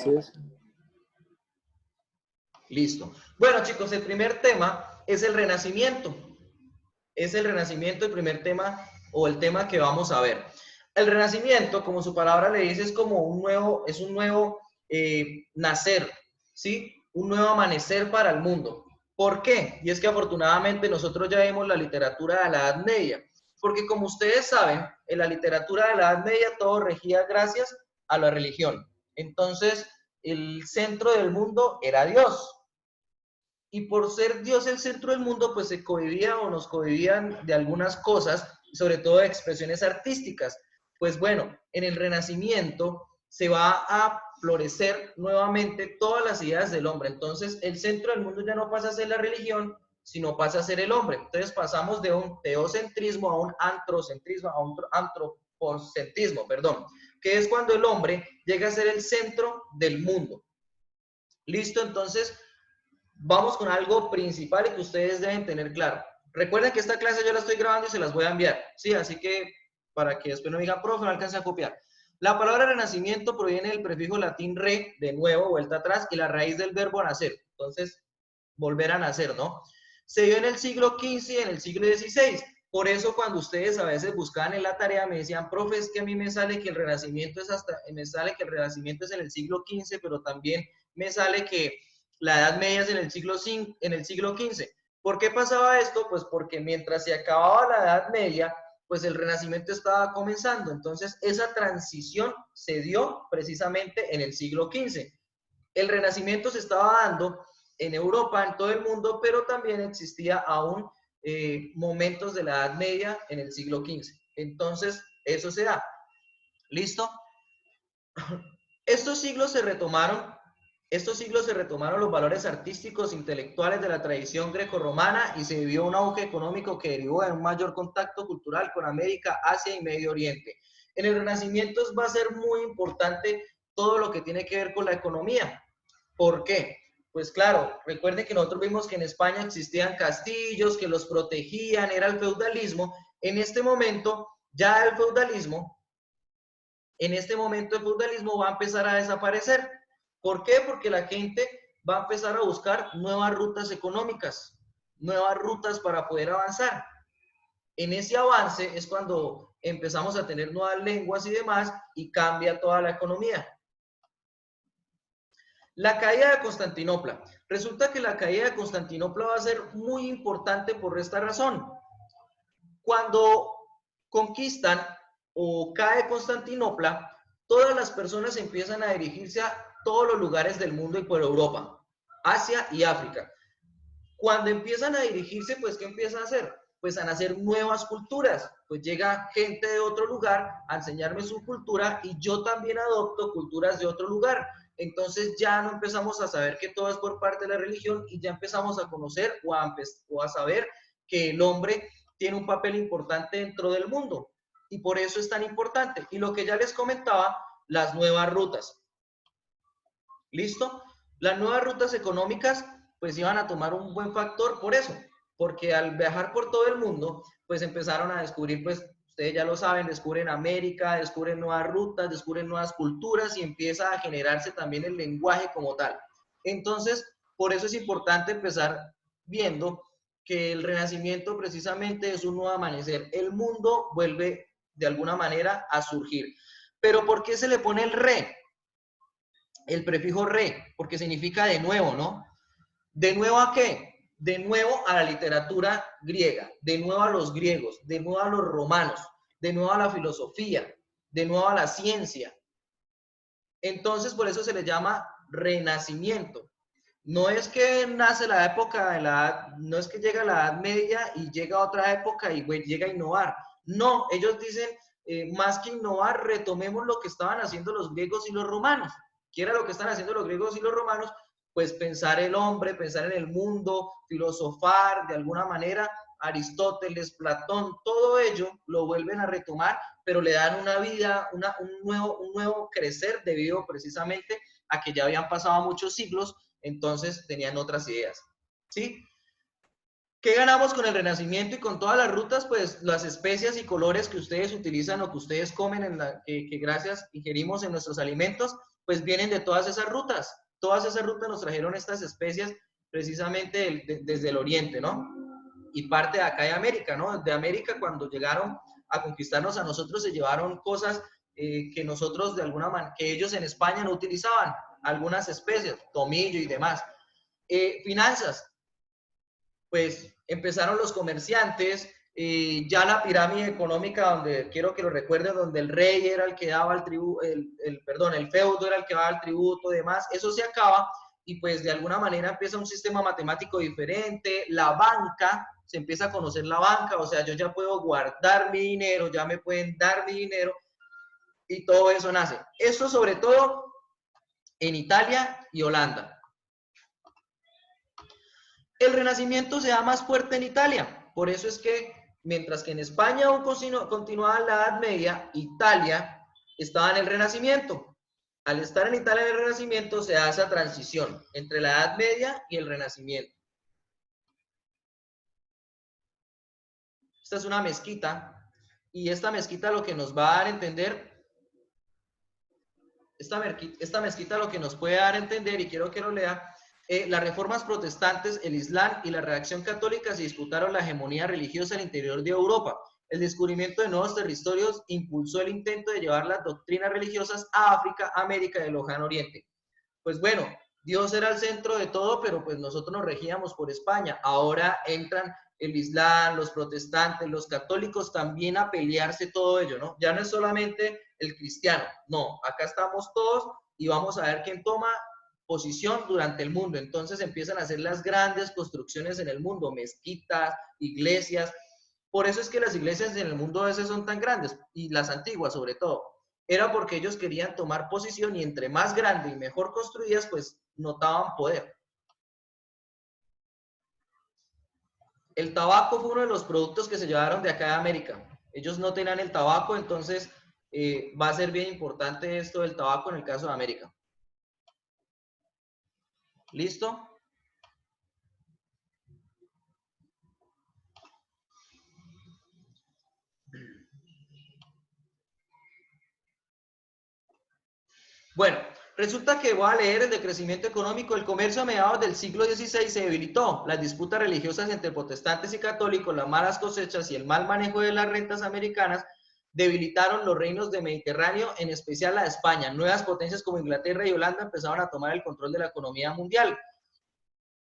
Gracias. Listo. Bueno, chicos, el primer tema es el renacimiento. Es el renacimiento el primer tema o el tema que vamos a ver. El renacimiento, como su palabra le dice, es como un nuevo nacer, ¿sí? Un nuevo amanecer para el mundo. ¿Por qué? Y es que afortunadamente nosotros ya vemos la literatura de la Edad Media, porque como ustedes saben, en la literatura de la Edad Media todo regía gracias a la religión. Entonces, el centro del mundo era Dios. Y por ser Dios el centro del mundo, pues se cohibía o nos cohibían de algunas cosas, sobre todo de expresiones artísticas. Pues bueno, en el Renacimiento se va a florecer nuevamente todas las ideas del hombre. Entonces, el centro del mundo ya no pasa a ser la religión, sino pasa a ser el hombre. Entonces, pasamos de un teocentrismo a un antrocentrismo, a un antropocentrismo, perdón, que es cuando el hombre llega a ser el centro del mundo. ¿Listo? Entonces, vamos con algo principal y que ustedes deben tener claro. Recuerden que esta clase yo la estoy grabando y se las voy a enviar, ¿sí? Así que para que después no digan, profe, no alcance a copiar. La palabra renacimiento proviene del prefijo latín re, de nuevo, vuelta atrás, y la raíz del verbo nacer. Entonces, volver a nacer, ¿no? Se dio en el siglo XV y en el siglo XVI. Por eso cuando ustedes a veces buscaban en la tarea me decían, profe, es que a mí me sale que el renacimiento es en el siglo XV, pero también me sale que la Edad Media es en el siglo XV. ¿Por qué pasaba esto? Pues porque mientras se acababa la Edad Media, pues el Renacimiento estaba comenzando. Entonces, esa transición se dio precisamente en el siglo XV. El Renacimiento se estaba dando en Europa, en todo el mundo, pero también existía aún momentos de la Edad Media en el siglo XV. Entonces, eso se da. ¿Listo? Estos siglos se retomaron los valores artísticos, intelectuales de la tradición grecorromana y se vivió un auge económico que derivó en un mayor contacto cultural con América, Asia y Medio Oriente. En el Renacimiento va a ser muy importante todo lo que tiene que ver con la economía. ¿Por qué? Pues claro, recuerden que nosotros vimos que en España existían castillos que los protegían, era el feudalismo. En este momento, ya el feudalismo va a empezar a desaparecer. ¿Por qué? Porque la gente va a empezar a buscar nuevas rutas económicas, nuevas rutas para poder avanzar. En ese avance es cuando empezamos a tener nuevas lenguas y demás y cambia toda la economía. La caída de Constantinopla. Resulta que la caída de Constantinopla va a ser muy importante por esta razón. Cuando conquistan o cae Constantinopla, todas las personas empiezan a dirigirse a todos los lugares del mundo y por Europa, Asia y África. Cuando empiezan a dirigirse, pues, ¿qué empiezan a hacer? Pues a nacer nuevas culturas. Pues llega gente de otro lugar a enseñarme su cultura y yo también adopto culturas de otro lugar. Entonces ya no empezamos a saber que todo es por parte de la religión y ya empezamos a conocer o a saber que el hombre tiene un papel importante dentro del mundo. Y por eso es tan importante. Y lo que ya les comentaba, las nuevas rutas. ¿Listo? Las nuevas rutas económicas pues iban a tomar un buen factor por eso, porque al viajar por todo el mundo, pues empezaron a descubrir, pues ustedes ya lo saben, descubren América, descubren nuevas rutas, descubren nuevas culturas y empieza a generarse también el lenguaje como tal. Entonces, por eso es importante empezar viendo que el Renacimiento precisamente es un nuevo amanecer. El mundo vuelve de alguna manera a surgir. Pero ¿por qué se le pone el re? El prefijo re, porque significa de nuevo, ¿no? ¿De nuevo a qué? De nuevo a la literatura griega, de nuevo a los griegos, de nuevo a los romanos, de nuevo a la filosofía, de nuevo a la ciencia. Entonces, por eso se le llama renacimiento. No es que nace la época de no es que llega la Edad Media y llega otra época y llega a innovar. No, ellos dicen, más que innovar, retomemos lo que estaban haciendo los griegos y los romanos. ¿Qué era lo que están haciendo los griegos y los romanos? Pues pensar el hombre, pensar en el mundo, filosofar de alguna manera. Aristóteles, Platón, todo ello lo vuelven a retomar, pero le dan una vida, un nuevo crecer debido precisamente a que ya habían pasado muchos siglos, entonces tenían otras ideas. ¿Sí? ¿Qué ganamos con el Renacimiento y con todas las rutas? Pues las especias y colores que ustedes utilizan o que ustedes comen, que gracias ingerimos en nuestros alimentos, pues vienen de todas esas rutas. Todas esas rutas nos trajeron estas especias precisamente desde el oriente, ¿no? Y parte de acá de América, ¿no? De América, cuando llegaron a conquistarnos a nosotros, se llevaron cosas que nosotros de alguna manera, que ellos en España no utilizaban, algunas especies, tomillo y demás. Finanzas, pues empezaron los comerciantes, ya la pirámide económica, donde quiero que lo recuerden, donde el rey era el que daba el tributo, perdón, el feudo era el que daba el tributo y demás, eso se acaba y pues de alguna manera empieza un sistema matemático diferente, la banca, se empieza a conocer la banca, o sea, yo ya puedo guardar mi dinero, ya me pueden dar mi dinero y todo eso nace. Esto sobre todo en Italia y Holanda. El Renacimiento se da más fuerte en Italia, por eso es que mientras que en España aún continuaba la Edad Media, Italia estaba en el Renacimiento. Al estar en Italia en el Renacimiento se da esa transición entre la Edad Media y el Renacimiento. Esta es una mezquita y esta mezquita lo que nos va a dar a entender, esta mezquita lo que nos puede dar a entender, y quiero que lo lea, las reformas protestantes, el Islam y la reacción católica se disputaron la hegemonía religiosa al interior de Europa. El descubrimiento de nuevos territorios impulsó el intento de llevar las doctrinas religiosas a África, América y el lejano Oriente. Pues bueno, Dios era el centro de todo, pero pues nosotros nos regíamos por España. Ahora entran el Islam, los protestantes, los católicos también a pelearse todo ello, ¿no? Ya no es solamente el cristiano, no, acá estamos todos y vamos a ver quién toma posición durante el mundo. Entonces empiezan a hacer las grandes construcciones en el mundo, mezquitas, iglesias. Por eso es que las iglesias en el mundo a veces son tan grandes, y las antiguas sobre todo. Era porque ellos querían tomar posición y entre más grande y mejor construidas, pues notaban poder. El tabaco fue uno de los productos que se llevaron de acá de América. Ellos no tenían el tabaco, entonces va a ser bien importante esto del tabaco en el caso de América. ¿Listo? Bueno, resulta que voy a leer el decrecimiento económico. El comercio a mediados del siglo XVI se debilitó. Las disputas religiosas entre protestantes y católicos, las malas cosechas y el mal manejo de las rentas americanas debilitaron los reinos de Mediterráneo, en especial la de España. Nuevas potencias como Inglaterra y Holanda empezaron a tomar el control de la economía mundial.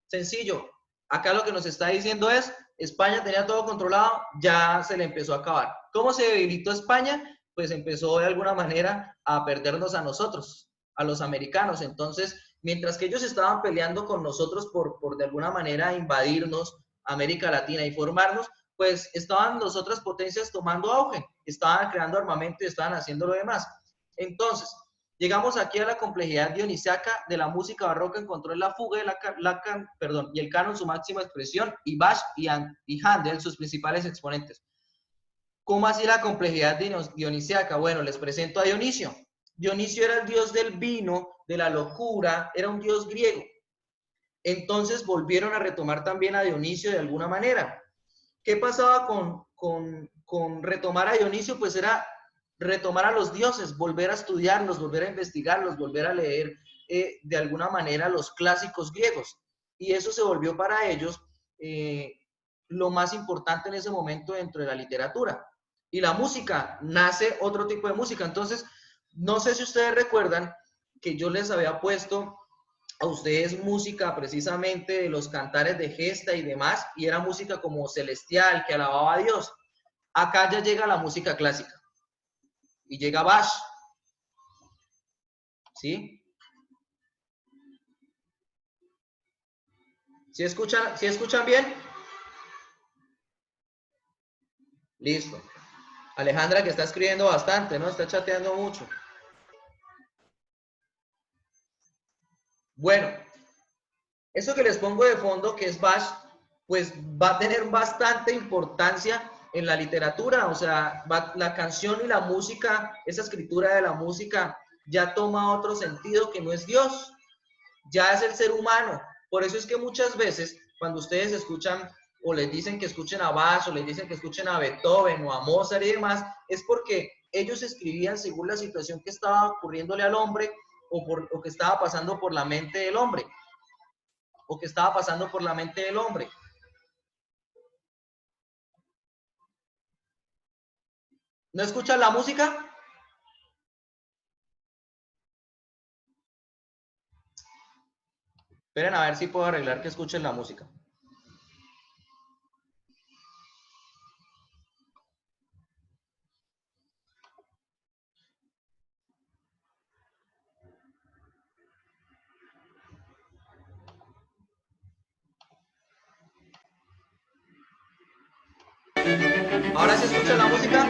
Sencillo. Acá lo que nos está diciendo es, España tenía todo controlado, ya se le empezó a acabar. ¿Cómo se debilitó España? Pues empezó de alguna manera a perdernos a nosotros, a los americanos. Entonces, mientras que ellos estaban peleando con nosotros por de alguna manera invadirnos América Latina y formarnos, pues estaban las otras potencias tomando auge, estaban creando armamento y estaban haciendo lo demás. Entonces, llegamos aquí a la complejidad dionisiaca de la música barroca, encontró en la fuga y el canon su máxima expresión, y Bach y Handel sus principales exponentes. ¿Cómo así la complejidad dionisiaca? Bueno, les presento a Dionisio. Dionisio era el dios del vino, de la locura, era un dios griego. Entonces volvieron a retomar también a Dionisio de alguna manera. ¿Qué pasaba con retomar a Dionisio? Pues era retomar a los dioses, volver a estudiarlos, volver a investigarlos, volver a leer de alguna manera los clásicos griegos. Y eso se volvió para ellos lo más importante en ese momento dentro de la literatura. Y la música, nace otro tipo de música. Entonces, no sé si ustedes recuerdan que yo les había puesto a ustedes música precisamente de los cantares de gesta y demás, y era música como celestial, que alababa a Dios. Acá ya llega la música clásica y llega Bach, ¿sí? ¿Sí escuchan bien? Listo. Alejandra, que está escribiendo bastante, ¿no? Está chateando mucho. Bueno, eso que les pongo de fondo, que es Bach, pues va a tener bastante importancia en la literatura. O sea, la canción y la música, esa escritura de la música ya toma otro sentido que no es Dios, ya es el ser humano. Por eso es que muchas veces cuando ustedes escuchan o les dicen que escuchen a Bach o les dicen que escuchen a Beethoven o a Mozart y demás, es porque ellos escribían según la situación que estaba ocurriéndole al hombre o que estaba pasando por la mente del hombre, o que estaba pasando por la mente del hombre. ¿No escuchan la música? Esperen a ver si puedo arreglar que escuchen la música. ¿Ahora sí escuchan la música?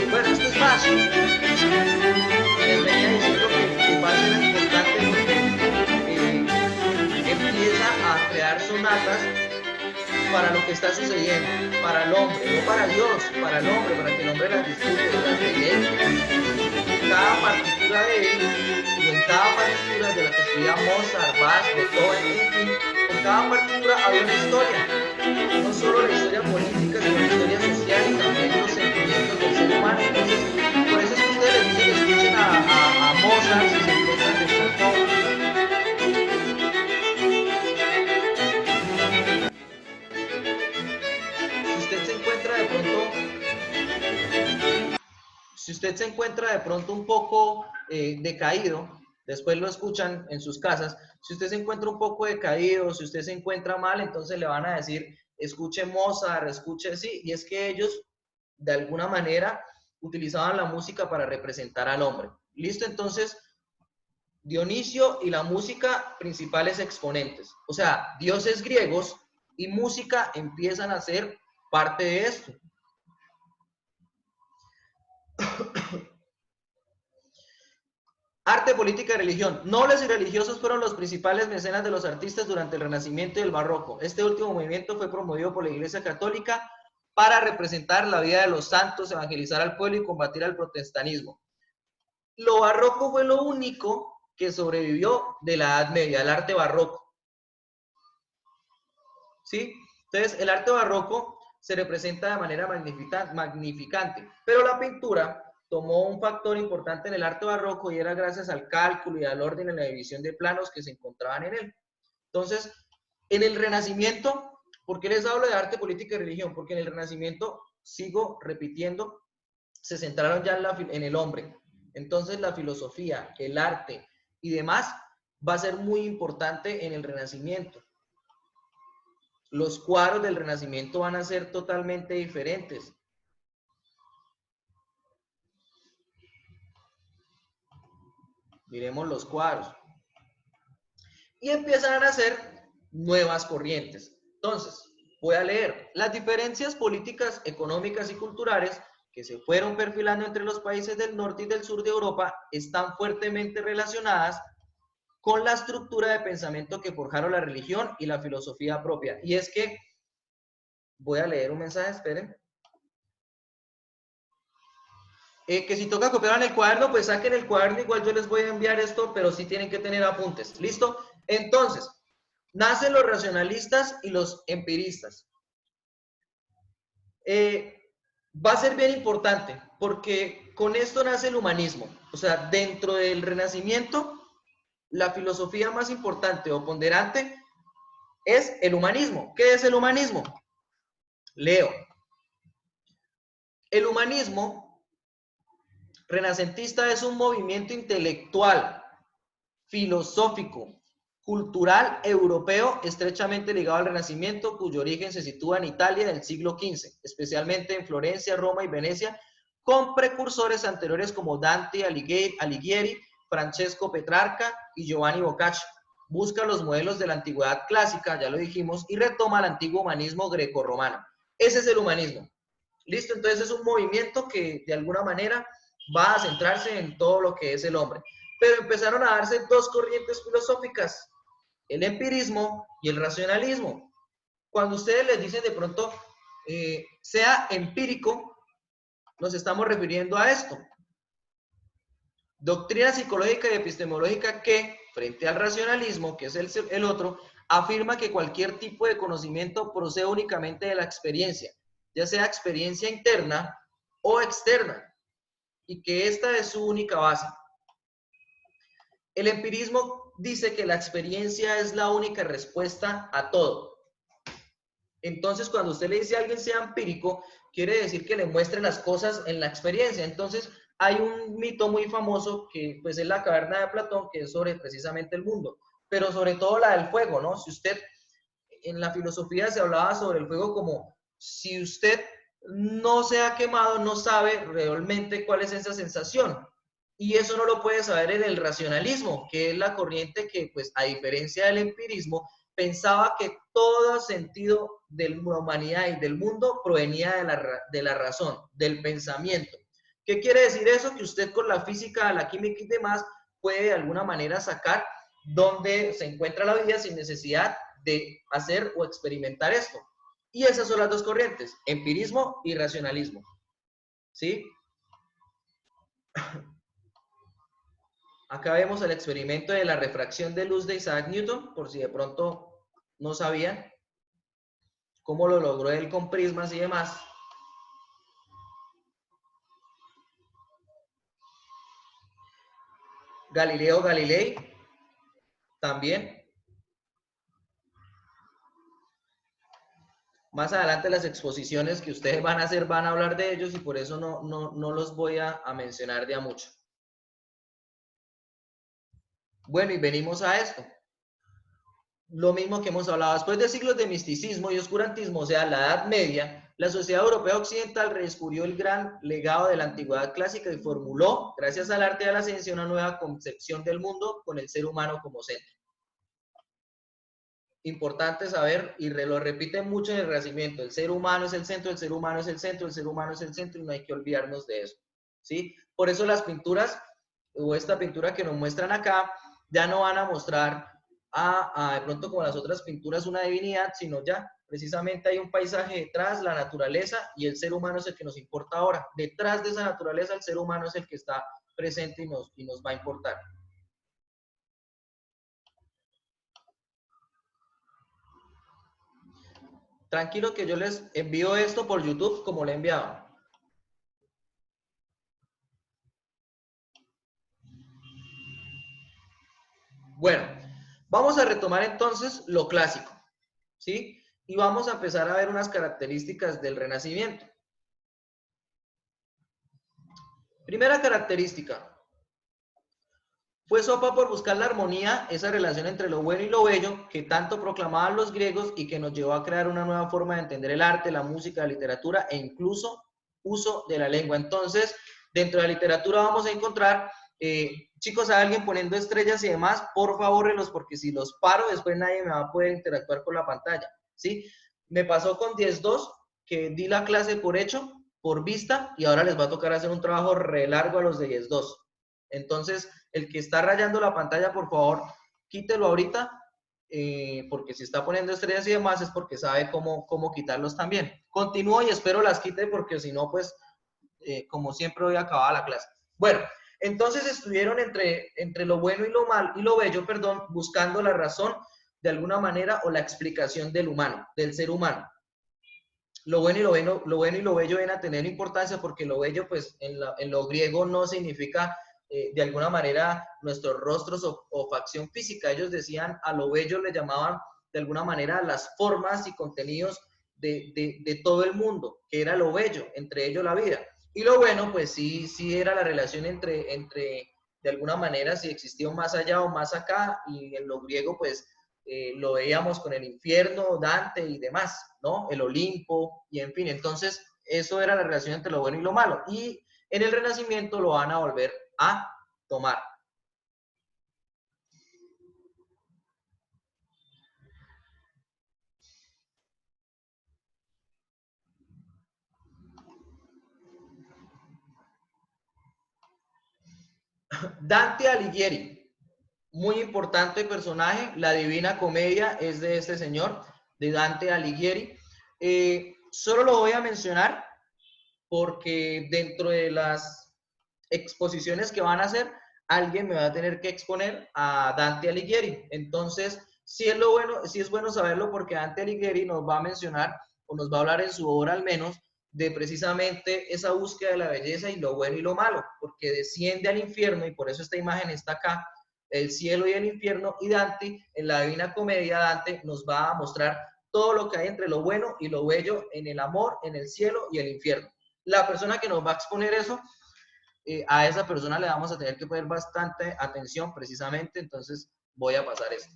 Bueno, esto es más. Les venía diciendo que va a ser importante porque empieza a crear sonatas para lo que está sucediendo, para el hombre, no para Dios, para el hombre, para que el hombre las disfrute, las deleite. Cada partitura de él, y en cada partitura de la que escribía Mozart, Bach, Beethoven, en fin, en cada partitura había una historia, no solo la historia política, sino la historia social y también los sentimientos del ser humano. Entonces, por eso es que ustedes les dicen, escuchen a Mozart si se encuentran de pronto. Si usted se encuentra de pronto un poco decaído, después lo escuchan en sus casas, si usted se encuentra un poco decaído, si usted se encuentra mal, entonces le van a decir, escuche Mozart, escuche, sí, y es que ellos de alguna manera utilizaban la música para representar al hombre. ¿Listo? Entonces, Dionisio y la música, principales exponentes. O sea, dioses griegos y música empiezan a ser parte de esto. Arte, política y religión. Nobles y religiosos fueron los principales mecenas de los artistas durante el Renacimiento y el Barroco. Este último movimiento fue promovido por la Iglesia Católica para representar la vida de los santos, evangelizar al pueblo y combatir al protestantismo. Lo barroco fue lo único que sobrevivió de la Edad Media, el arte barroco. ¿Sí? Entonces, el arte barroco se representa de manera magnificante, pero la pintura tomó un factor importante en el arte barroco y era gracias al cálculo y al orden en la división de planos que se encontraban en él. Entonces, en el Renacimiento, ¿por qué les hablo de arte, política y religión? Porque en el Renacimiento, sigo repitiendo, se centraron ya en el hombre. Entonces, la filosofía, el arte y demás va a ser muy importante en el Renacimiento. Los cuadros del Renacimiento van a ser totalmente diferentes. Miremos los cuadros. Y empiezan a nacer nuevas corrientes. Entonces, voy a leer las diferencias políticas, económicas y culturales que se fueron perfilando entre los países del norte y del sur de Europa están fuertemente relacionadas con la estructura de pensamiento que forjaron la religión y la filosofía propia. Y es que, voy a leer un mensaje, esperen. Que si toca copiar en el cuaderno, pues saquen el cuaderno, igual yo les voy a enviar esto, pero sí tienen que tener apuntes. ¿Listo? Entonces, nacen los racionalistas y los empiristas. Va a ser bien importante, porque con esto nace el humanismo. O sea, dentro del Renacimiento, la filosofía más importante o ponderante es el humanismo. ¿Qué es el humanismo? Leo. El humanismo renacentista es un movimiento intelectual, filosófico, cultural europeo estrechamente ligado al Renacimiento, cuyo origen se sitúa en Italia del siglo XV, especialmente en Florencia, Roma y Venecia, con precursores anteriores como Dante Alighieri, Francesco Petrarca y Giovanni Boccaccio. Busca los modelos de la antigüedad clásica, ya lo dijimos, y retoma el antiguo humanismo grecorromano. Ese es el humanismo. ¿Listo? Entonces es un movimiento que de alguna manera va a centrarse en todo lo que es el hombre. Pero empezaron a darse dos corrientes filosóficas, el empirismo y el racionalismo. Cuando ustedes les dicen de pronto, sea empírico, nos estamos refiriendo a esto. Doctrina psicológica y epistemológica que, frente al racionalismo, que es el otro, afirma que cualquier tipo de conocimiento procede únicamente de la experiencia, ya sea experiencia interna o externa, y que esta es su única base. El empirismo dice que la experiencia es la única respuesta a todo. Entonces, cuando usted le dice a alguien sea empírico, quiere decir que le muestre las cosas en la experiencia. Entonces, hay un mito muy famoso que pues es la caverna de Platón, que es sobre precisamente el mundo, pero sobre todo la del fuego, ¿no? Si usted, en la filosofía se hablaba sobre el fuego como si usted no se ha quemado, no sabe realmente cuál es esa sensación. Y eso no lo puede saber en el racionalismo, que es la corriente que, pues, a diferencia del empirismo, pensaba que todo sentido de la humanidad y del mundo provenía de la razón, del pensamiento. ¿Qué quiere decir eso? Que usted con la física, la química y demás puede de alguna manera sacar dónde se encuentra la vida sin necesidad de hacer o experimentar esto. Y esas son las dos corrientes, empirismo y racionalismo. ¿Sí? Acá vemos el experimento de la refracción de luz de Isaac Newton, por si de pronto no sabían cómo lo logró él con prismas y demás. Galileo Galilei también. Más adelante las exposiciones que ustedes van a hacer van a hablar de ellos y por eso no los voy a mencionar de a mucho. Bueno, y venimos a esto. Lo mismo que hemos hablado, después de siglos de misticismo y oscurantismo, o sea, la Edad Media, la sociedad europea occidental redescubrió el gran legado de la antigüedad clásica y formuló, gracias al arte y a la ciencia, una nueva concepción del mundo con el ser humano como centro. Importante saber, y lo repiten mucho en el Renacimiento, el ser humano es el centro, el ser humano es el centro, el ser humano es el centro, y no hay que olvidarnos de eso, ¿sí? Por eso las pinturas, o esta pintura que nos muestran acá, ya no van a mostrar de pronto como las otras pinturas una divinidad, sino ya precisamente hay un paisaje detrás, la naturaleza, y el ser humano es el que nos importa ahora. Detrás de esa naturaleza, el ser humano es el que está presente y nos va a importar. Tranquilo que yo les envío esto por YouTube como le he enviado. Bueno, vamos a retomar entonces lo clásico, ¿sí? Y vamos a empezar a ver unas características del Renacimiento. Primera característica. Fue sopa por buscar la armonía, esa relación entre lo bueno y lo bello que tanto proclamaban los griegos y que nos llevó a crear una nueva forma de entender el arte, la música, la literatura e incluso uso de la lengua. Entonces, dentro de la literatura vamos a encontrar, chicos, a alguien poniendo estrellas y demás, por favor, porque si los paro, después nadie me va a poder interactuar con la pantalla, ¿sí? Me pasó con 10.2, que di la clase por hecho, por vista, y ahora les va a tocar hacer un trabajo re largo a los de 10.2. Entonces, el que está rayando la pantalla, por favor, quítelo ahorita, porque si está poniendo estrellas y demás es porque sabe cómo quitarlos también. Continúo y espero las quite porque si no, pues, como siempre, voy a acabar la clase. Bueno, entonces estuvieron entre lo bueno y lo mal, y lo bello, perdón, buscando la razón de alguna manera o la explicación del humano, del ser humano. Lo bueno y lo bello vienen a tener importancia porque lo bello, pues, en lo griego no significa de alguna manera nuestros rostros o facción física. Ellos decían a lo bello, le llamaban de alguna manera las formas y contenidos de todo el mundo, que era lo bello, entre ellos la vida. Y lo bueno, pues sí era la relación entre de alguna manera, si existía un más allá o más acá, y en lo griego, pues lo veíamos con el infierno, Dante y demás, ¿no? El Olimpo, y en fin, entonces eso era la relación entre lo bueno y lo malo. Y en el Renacimiento lo van a volver a tomar. Dante Alighieri, muy importante personaje, la Divina Comedia es de este señor, de Dante Alighieri. Solo lo voy a mencionar porque dentro de las exposiciones que van a hacer, alguien me va a tener que exponer a Dante Alighieri. Entonces, sí es, lo bueno, sí es bueno saberlo porque Dante Alighieri nos va a mencionar o nos va a hablar en su obra al menos de precisamente esa búsqueda de la belleza y lo bueno y lo malo, porque desciende al infierno y por eso esta imagen está acá, el cielo y el infierno, y Dante, en la Divina Comedia, Dante nos va a mostrar todo lo que hay entre lo bueno y lo bello en el amor, en el cielo y el infierno. La persona que nos va a exponer eso, a esa persona le vamos a tener que poner bastante atención precisamente, entonces voy a pasar esto.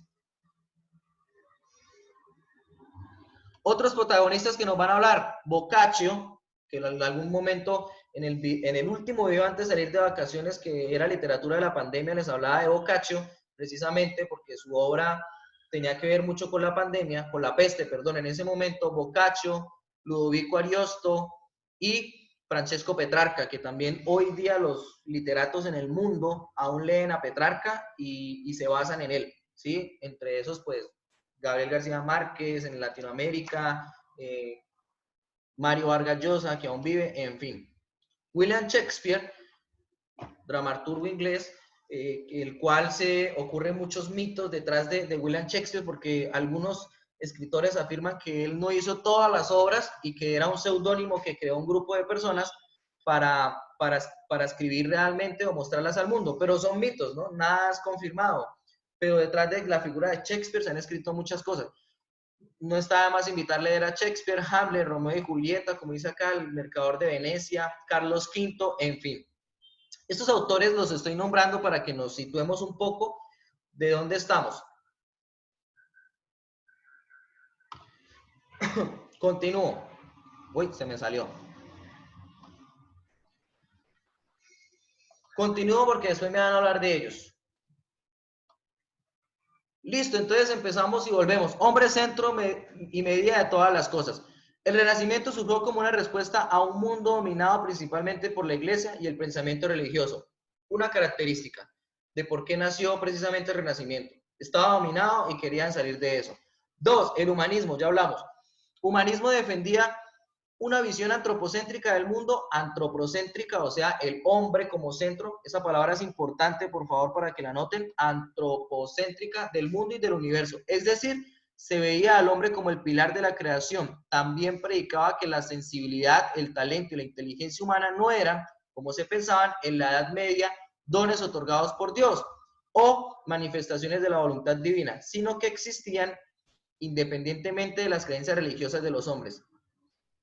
Otros protagonistas que nos van a hablar, Boccaccio, que en algún momento, en el último video antes de salir de vacaciones, que era literatura de la pandemia, les hablaba de Boccaccio, precisamente porque su obra tenía que ver mucho con la pandemia, con la peste, perdón, en ese momento, Boccaccio, Ludovico Ariosto y Francesco Petrarca, que también hoy día los literatos en el mundo aún leen a Petrarca y se basan en él, ¿sí? Entre esos, pues, Gabriel García Márquez en Latinoamérica, Mario Vargas Llosa, que aún vive, en fin. William Shakespeare, dramaturgo inglés, el cual se ocurren muchos mitos detrás de William Shakespeare, porque algunos escritores afirman que él no hizo todas las obras y que era un seudónimo que creó un grupo de personas para escribir realmente o mostrarlas al mundo, pero son mitos, ¿no? Nada es confirmado, pero detrás de la figura de Shakespeare se han escrito muchas cosas. No está de más invitar a leer a Shakespeare, Hamlet, Romeo y Julieta, como dice acá, El Mercader de Venecia, Carlos V, en fin. Estos autores los estoy nombrando para que nos situemos un poco de dónde estamos. Continúo. Uy, se me salió. Continúo porque después me van a hablar de ellos. Listo, entonces empezamos y volvemos. Hombre, centro y medida de todas las cosas. El Renacimiento surgió como una respuesta a un mundo dominado principalmente por la Iglesia y el pensamiento religioso. Una característica de por qué nació precisamente el Renacimiento. Estaba dominado y querían salir de eso. Dos, el humanismo, ya hablamos. Humanismo defendía una visión antropocéntrica del mundo, antropocéntrica, o sea, el hombre como centro. Esa palabra es importante, por favor, para que la noten, antropocéntrica del mundo y del universo. Es decir, se veía al hombre como el pilar de la creación. También predicaba que la sensibilidad, el talento y la inteligencia humana no eran, como se pensaban en la Edad Media, dones otorgados por Dios o manifestaciones de la voluntad divina, sino que existían independientemente de las creencias religiosas de los hombres.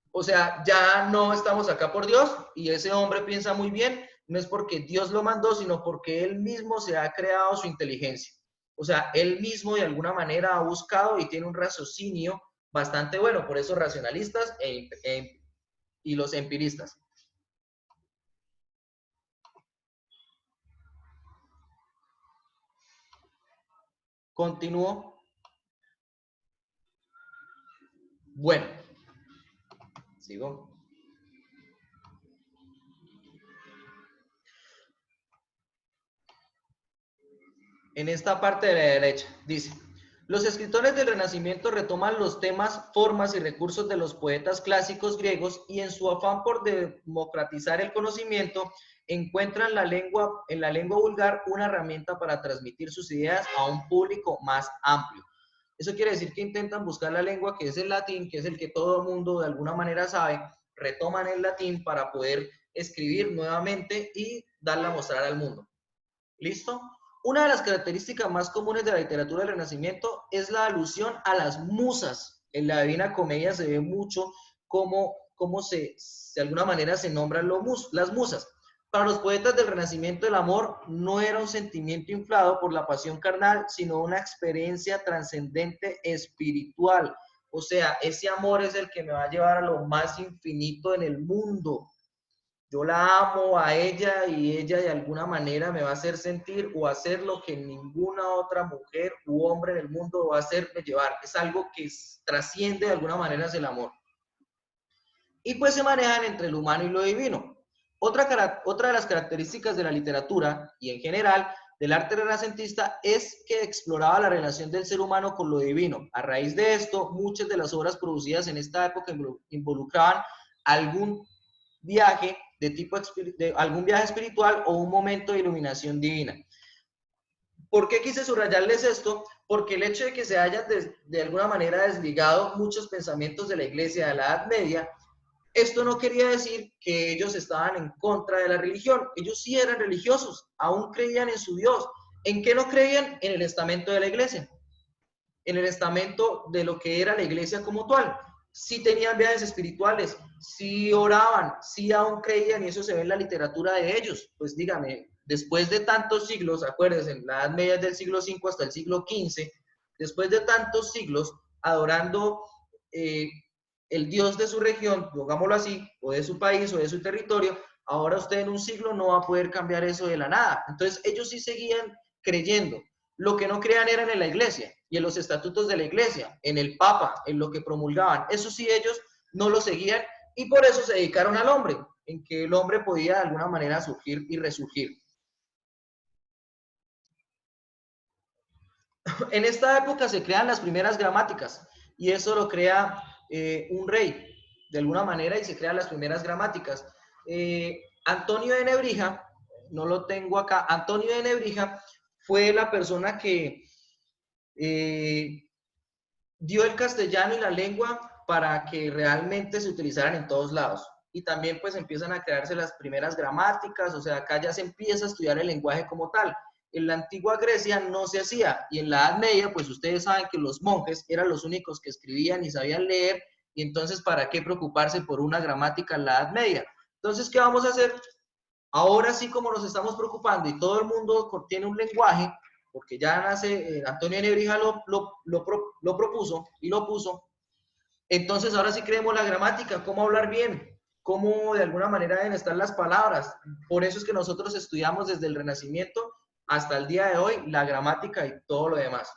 O sea, ya no estamos acá por Dios y ese hombre piensa muy bien, no es porque Dios lo mandó, sino porque él mismo se ha creado su inteligencia. O sea, él mismo de alguna manera ha buscado y tiene un raciocinio bastante bueno, por eso racionalistas y los empiristas. Continúo. Bueno, sigo. En esta parte de la derecha, dice, los escritores del Renacimiento retoman los temas, formas y recursos de los poetas clásicos griegos y en su afán por democratizar el conocimiento, encuentran en la lengua vulgar una herramienta para transmitir sus ideas a un público más amplio. Eso quiere decir que intentan buscar la lengua que es el latín, que es el que todo el mundo de alguna manera sabe, retoman el latín para poder escribir nuevamente y darla a mostrar al mundo. ¿Listo? Una de las características más comunes de la literatura del Renacimiento es la alusión a las musas. En la Divina Comedia se ve mucho cómo de alguna manera se nombran las musas. Para los poetas del Renacimiento, el amor no era un sentimiento inflado por la pasión carnal, sino una experiencia trascendente espiritual. O sea, ese amor es el que me va a llevar a lo más infinito en el mundo. Yo la amo a ella y ella de alguna manera me va a hacer sentir o hacer lo que ninguna otra mujer u hombre en el mundo va a hacerme llevar. Es algo que trasciende de alguna manera hacia el amor. Y pues se manejan entre lo humano y lo divino. Otra de las características de la literatura y en general del arte renacentista es que exploraba la relación del ser humano con lo divino. A raíz de esto, muchas de las obras producidas en esta época involucraban algún viaje de tipo de algún viaje espiritual o un momento de iluminación divina. ¿Por qué quise subrayarles esto? Porque el hecho de que se hayan de alguna manera desligado muchos pensamientos de la iglesia de la Edad Media, esto no quería decir que ellos estaban en contra de la religión. Ellos sí eran religiosos, aún creían en su Dios. ¿En qué no creían? En el estamento de la iglesia, en el estamento de lo que era la iglesia como tal. Sí tenían viajes espirituales, sí oraban, sí aún creían, y eso se ve en la literatura de ellos. Pues dígame, después de tantos siglos, acuérdense, en la Edad Media del siglo V hasta el siglo XV, después de tantos siglos adorando el Dios de su región, digámoslo así, o de su país o de su territorio, ahora usted en un siglo no va a poder cambiar eso de la nada. Entonces ellos sí seguían creyendo. Lo que no creían eran en la iglesia y en los estatutos de la iglesia, en el papa, en lo que promulgaban. Eso sí ellos no lo seguían y por eso se dedicaron al hombre, en que el hombre podía de alguna manera surgir y resurgir. En esta época se crean las primeras gramáticas y eso lo crea un rey de alguna manera y se crean las primeras gramáticas. Antonio de Nebrija, no lo tengo acá, Antonio de Nebrija fue la persona que dio el castellano y la lengua para que realmente se utilizaran en todos lados. Y también pues empiezan a crearse las primeras gramáticas, o sea, acá ya se empieza a estudiar el lenguaje como tal. En la antigua Grecia no se hacía y en la Edad Media pues ustedes saben que los monjes eran los únicos que escribían y sabían leer y entonces ¿para qué preocuparse por una gramática en la Edad Media? Entonces, ¿qué vamos a hacer? Ahora sí como nos estamos preocupando y todo el mundo tiene un lenguaje, porque ya nace, Antonio de Nebrija lo propuso y lo puso, entonces ahora sí creemos la gramática, cómo hablar bien, cómo de alguna manera deben estar las palabras. Por eso es que nosotros estudiamos desde el Renacimiento hasta el día de hoy la gramática y todo lo demás.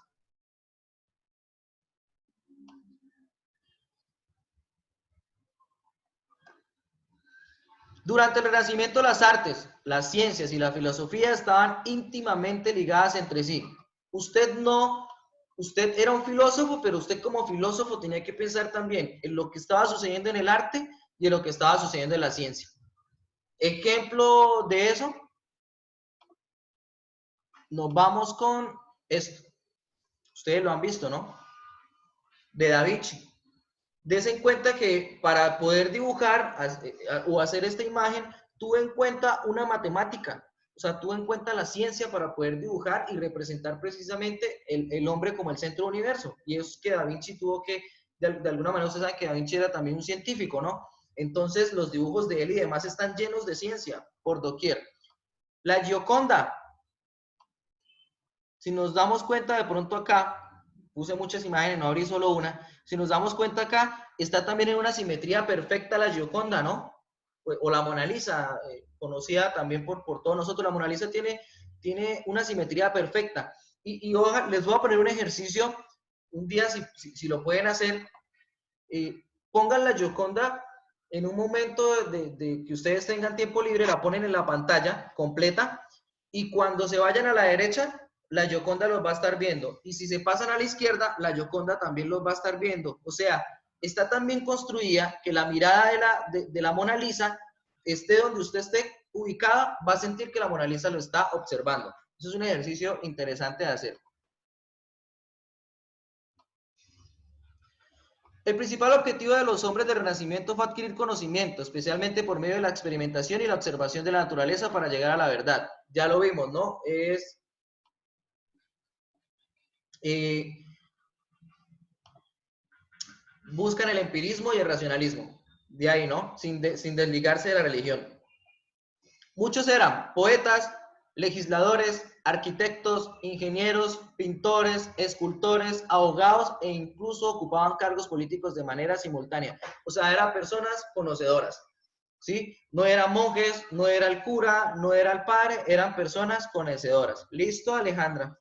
Durante el Renacimiento las artes, las ciencias y la filosofía estaban íntimamente ligadas entre sí. Usted era un filósofo, pero usted como filósofo tenía que pensar también en lo que estaba sucediendo en el arte y en lo que estaba sucediendo en la ciencia. Ejemplo de eso, nos vamos con esto. Ustedes lo han visto, ¿no? De Da Vinci. Dese en cuenta que para poder dibujar o hacer esta imagen, tuve en cuenta una matemática, o sea, tuve en cuenta la ciencia para poder dibujar y representar precisamente el hombre como el centro del universo. Y es que Da Vinci tuvo que, de alguna manera, ustedes saben que Da Vinci era también un científico, ¿no? Entonces, los dibujos de él y demás están llenos de ciencia por doquier. La Gioconda, si nos damos cuenta de pronto acá, puse muchas imágenes, no abrí solo una, si nos damos cuenta acá, está también en una simetría perfecta la Gioconda, ¿no? O la Mona Lisa, conocida también por todos nosotros, la Mona Lisa tiene una simetría perfecta. Y les voy a poner un ejercicio, un día si lo pueden hacer, pongan la Gioconda en un momento de que ustedes tengan tiempo libre, la ponen en la pantalla completa y cuando se vayan a la derecha, la Gioconda los va a estar viendo. Y si se pasan a la izquierda, la Gioconda también los va a estar viendo. O sea, está tan bien construida que la mirada de la Mona Lisa, esté donde usted esté ubicada, va a sentir que la Mona Lisa lo está observando. Eso es un ejercicio interesante de hacer. El principal objetivo de los hombres del Renacimiento fue adquirir conocimiento, especialmente por medio de la experimentación y la observación de la naturaleza para llegar a la verdad. Ya lo vimos, ¿no? Buscan el empirismo y el racionalismo. De ahí, ¿no? Sin desligarse de la religión. Muchos eran poetas, legisladores, arquitectos, ingenieros, pintores, escultores, abogados e incluso ocupaban cargos políticos de manera simultánea. O sea, eran personas conocedoras, ¿sí? No eran monjes, no era el cura, no era el padre, eran personas conocedoras. ¿Listo, Alejandra?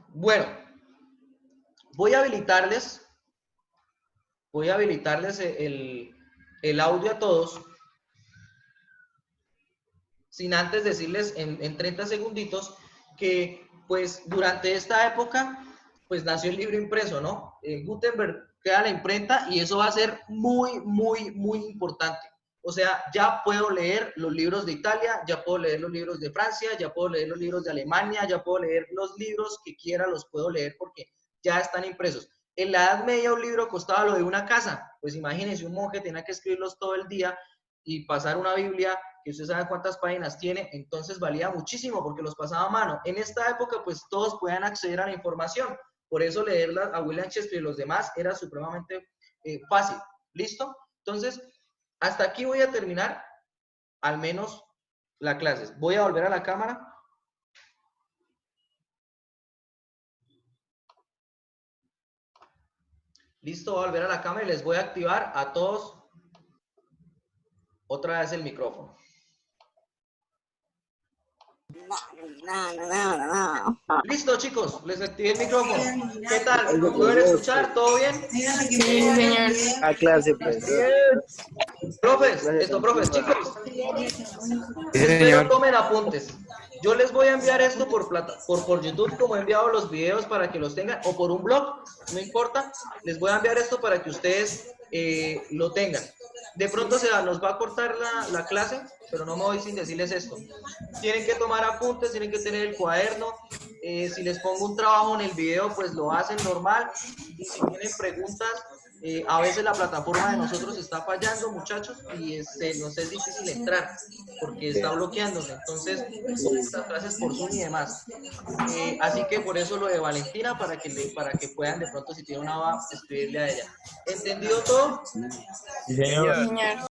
Bueno, voy a habilitarles el audio a todos sin antes decirles en 30 segunditos que pues durante esta época pues nació el libro impreso, ¿no? Gutenberg crea la imprenta y eso va a ser muy, muy, muy importante. O sea, ya puedo leer los libros de Italia, ya puedo leer los libros de Francia, ya puedo leer los libros de Alemania, ya puedo leer los libros que quiera, los puedo leer porque ya están impresos. En la Edad Media un libro costaba lo de una casa. Pues imagínense, un monje tenía que escribirlos todo el día y pasar una Biblia que usted sabe cuántas páginas tiene, entonces valía muchísimo porque los pasaba a mano. En esta época, pues todos podían acceder a la información. Por eso leerla a William Shakespeare y los demás era supremamente fácil. ¿Listo? Entonces, hasta aquí voy a terminar, al menos la clase. Voy a volver a la cámara. Listo, voy a volver a la cámara y les voy a activar a todos otra vez el micrófono. Listo, chicos, les activé el micrófono. ¿Qué tal? ¿Me pueden escuchar? ¿Todo bien? Sí, señor. A clase, pues. Profes, chicos, Sí, espero señor. tomen apuntes. Yo les voy a enviar esto por YouTube, como he enviado los videos para que los tengan, o por un blog, no importa. Les voy a enviar esto para que ustedes lo tengan. De pronto nos va a cortar la clase, pero no me voy sin decirles esto. Tienen que tomar apuntes, tienen que tener el cuaderno. Si les pongo un trabajo en el video, pues lo hacen normal. Y si tienen preguntas, a veces la plataforma de nosotros está fallando, muchachos, y nos es difícil entrar porque está bloqueándose. Entonces, estas clases por Zoom y demás. Así que por eso lo de Valentina, para que puedan de pronto, si tienen una duda, escribirle a ella. ¿Entendido todo? Sí, señor. Señor.